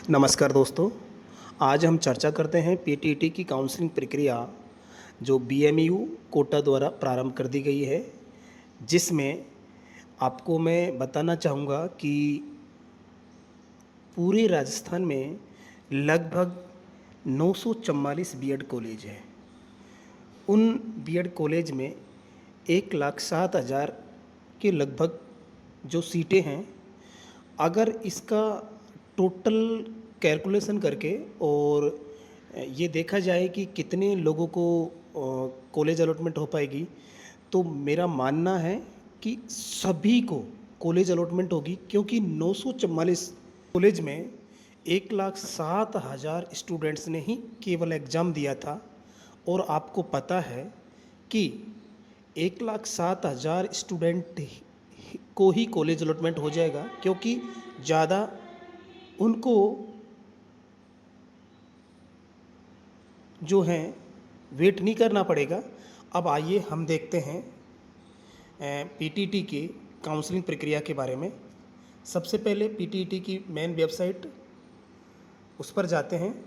नमस्कार दोस्तों। आज हम चर्चा करते हैं पीटीटी की काउंसलिंग प्रक्रिया जो बीएमयू कोटा द्वारा प्रारंभ कर दी गई है, जिसमें आपको मैं बताना चाहूँगा कि पूरे राजस्थान में लगभग 944 बीएड कॉलेज हैं। उन बीएड कॉलेज में 1,07,000 के लगभग जो सीटें हैं, अगर इसका टोटल कैलकुलेशन करके और ये देखा जाए कि कितने लोगों को कॉलेज अलॉटमेंट हो पाएगी, तो मेरा मानना है कि सभी को कॉलेज अलॉटमेंट होगी, क्योंकि 944 कॉलेज में 1,07,000 स्टूडेंट्स ने ही केवल एग्ज़ाम दिया था। और आपको पता है कि 1,07,000 स्टूडेंट को ही कॉलेज अलॉटमेंट हो जाएगा, क्योंकि ज़्यादा उनको जो है वेट नहीं करना पड़ेगा। अब आइए हम देखते हैं पीटीटी की काउंसलिंग प्रक्रिया के बारे में। सबसे पहले पीटीटी की मेन वेबसाइट उस पर जाते हैं,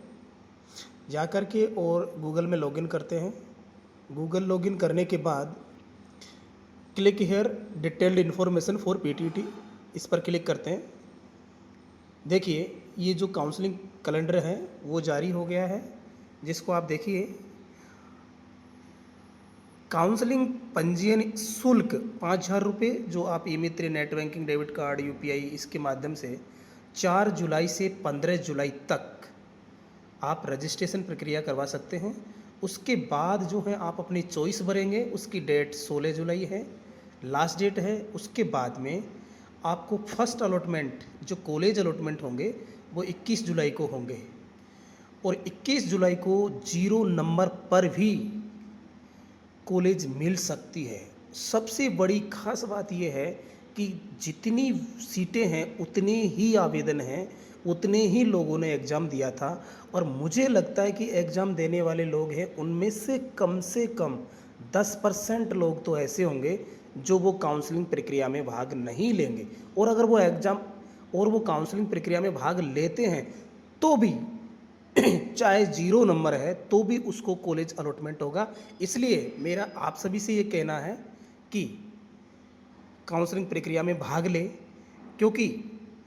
जा कर के और गूगल में लॉगिन करते हैं। गूगल लॉगिन करने के बाद click here detailed information for PTT, इस पर क्लिक करते हैं। देखिए, ये जो काउंसलिंग कैलेंडर है वो जारी हो गया है, जिसको आप देखिए। काउंसलिंग पंजीयन शुल्क 5,000 रुपये, जो आप e Mitra, net banking, debit card, UPI, इसके माध्यम से 4 जुलाई से 15 जुलाई तक आप रजिस्ट्रेशन प्रक्रिया करवा सकते हैं। उसके बाद जो है आप अपनी चॉइस भरेंगे, उसकी डेट 16 जुलाई है, लास्ट डेट है। उसके बाद में आपको फर्स्ट अलॉटमेंट, जो कॉलेज अलॉटमेंट होंगे, वो 21 जुलाई को होंगे। और 21 जुलाई को 0 नंबर पर भी कॉलेज मिल सकती है। सबसे बड़ी खास बात यह है कि जितनी सीटें हैं उतने ही आवेदन हैं, उतने ही लोगों ने एग्ज़ाम दिया था। और मुझे लगता है कि एग्ज़ाम देने वाले लोग हैं उनमें से कम 10% लोग तो ऐसे होंगे जो वो काउंसलिंग प्रक्रिया में भाग नहीं लेंगे। और अगर वो काउंसलिंग प्रक्रिया में भाग लेते हैं तो भी चाहे 0 नंबर है तो भी उसको कॉलेज अलॉटमेंट होगा। इसलिए मेरा आप सभी से ये कहना है कि काउंसलिंग प्रक्रिया में भाग ले, क्योंकि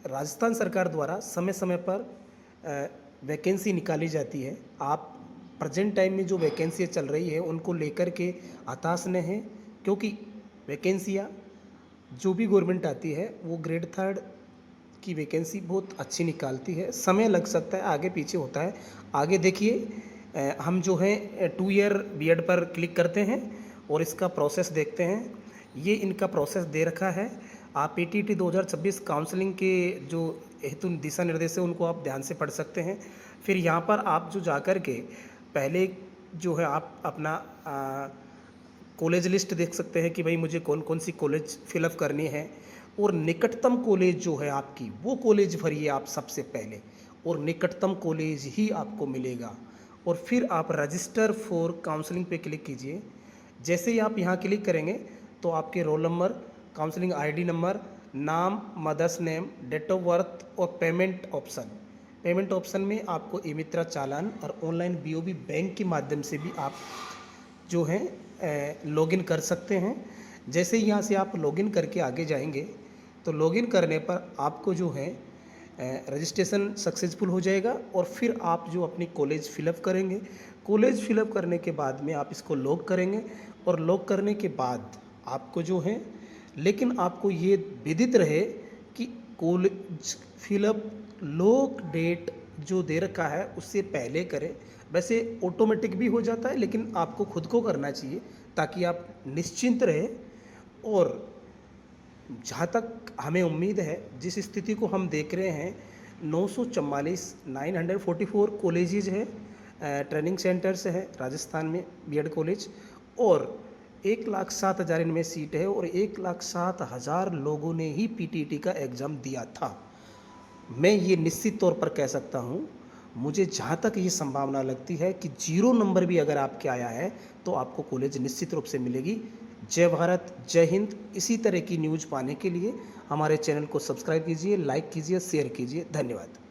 राजस्थान सरकार द्वारा समय समय पर वैकेंसी निकाली जाती है। आप प्रेजेंट टाइम में जो वैकेंसियाँ चल रही है उनको लेकर के हताश न हैं, क्योंकि वैकेंसियाँ जो भी गवर्नमेंट आती है वो ग्रेड 3 की वैकेंसी बहुत अच्छी निकालती है। समय लग सकता है, आगे पीछे होता है। आगे देखिए, हम जो है 2 ईयर बीएड पर क्लिक करते हैं और इसका प्रोसेस देखते हैं। ये इनका प्रोसेस दे रखा है। आप पीटीटी 2026 काउंसलिंग के जो हेतु दिशा निर्देश है उनको आप ध्यान से पढ़ सकते हैं। फिर यहाँ पर आप जो जाकर के पहले जो है आप अपना कॉलेज लिस्ट देख सकते हैं कि भाई मुझे कौन कौन सी कॉलेज फिलअप करनी है। और निकटतम कॉलेज जो है आपकी, वो कॉलेज भरिए आप सबसे पहले, और निकटतम कॉलेज ही आपको मिलेगा। और फिर आप रजिस्टर फॉर काउंसलिंग पे क्लिक कीजिए। जैसे ही आप यहाँ क्लिक करेंगे तो आपके roll number, counselling ID number, नाम, mother's name, date of birth और पेमेंट ऑप्शन में आपको ई मित्रा चालान और ऑनलाइन बीओबी बैंक के माध्यम से भी आप जो है लॉगिन कर सकते हैं। जैसे ही यहाँ से आप लॉगिन करके आगे जाएंगे तो लॉगिन करने पर आपको जो है रजिस्ट्रेशन सक्सेसफुल हो जाएगा। और फिर आप जो अपनी कॉलेज फिलअप करेंगे, कॉलेज फिलअप करने के बाद में आप इसको लॉक करेंगे। और लॉक करने के बाद आपको जो है, लेकिन आपको ये विदित रहे कि कॉलेज फिलअप लॉक डेट जो दे रखा है उससे पहले करें। वैसे ऑटोमेटिक भी हो जाता है, लेकिन आपको खुद को करना चाहिए ताकि आप निश्चिंत रहें। और जहाँ तक हमें उम्मीद है, जिस स्थिति को हम देख रहे हैं, 944 कॉलेजेज हैं, ट्रेनिंग सेंटर्स है राजस्थान में बीएड कॉलेज, और 1,07,000 इनमें सीट है। और 1,07,000 लोगों ने ही पीटीटी का एग्ज़ाम दिया था। मैं ये निश्चित तौर पर कह सकता हूँ, मुझे जहाँ तक ये संभावना लगती है कि 0 नंबर भी अगर आपके आया है तो आपको कॉलेज निश्चित रूप से मिलेगी। जय भारत, जय हिंद। इसी तरह की न्यूज़ पाने के लिए हमारे चैनल को सब्सक्राइब कीजिए, लाइक कीजिए, शेयर कीजिए। धन्यवाद।